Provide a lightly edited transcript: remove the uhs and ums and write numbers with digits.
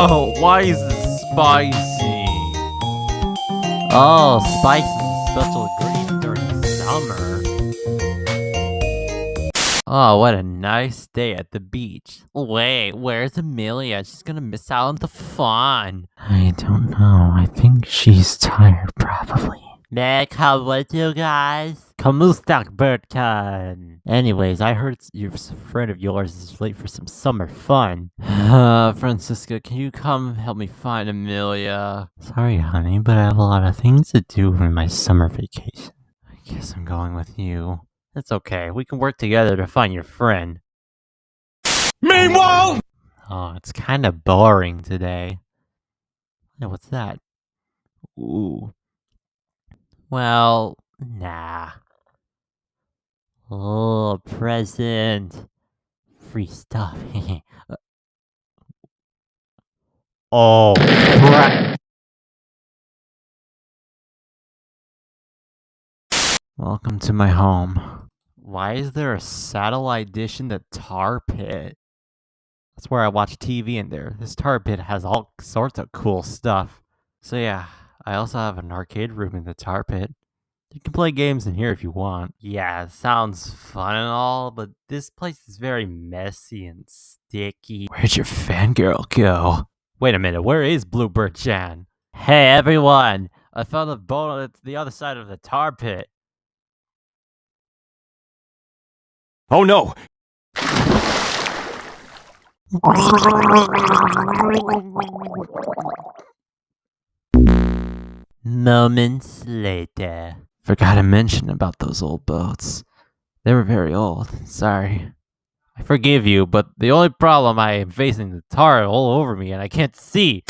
Oh, why is this spicy? Oh, spice is a special ingredient during summer. Oh, what a nice day at the beach. Wait, where's Amelia? She's gonna miss out on the fun. I don't know. I think she's tired, probably. May I come with you guys? Kamustak Birdcon. Anyways, I heard your friend of yours is late for some summer fun. Francisca, can you come help me find Amelia? Sorry, honey, but I have a lot of things to do in my summer vacation. I guess I'm going with you. It's okay. We can work together to find your friend. Meanwhile! Oh, it's kind of boring today. Hey, what's that? Ooh. Well, nah. Oh, present. Free stuff. Oh, crap. Welcome to my home. Why is there a satellite dish in the tar pit? That's where I watch TV in there. This tar pit has all sorts of cool stuff. So yeah, I also have an arcade room in the tar pit. You can play games in here if you want. Yeah, it sounds fun and all, but this place is very messy and sticky. Where'd your fangirl go? Wait a minute, where is Bluebird-chan? Hey everyone! I found a boat at the other side of the tar pit. Oh no! Moments later. Forgot to mention about those old boats. They were very old. Sorry. I forgive you, but the only problem I am facing is the tar all over me and I can't see.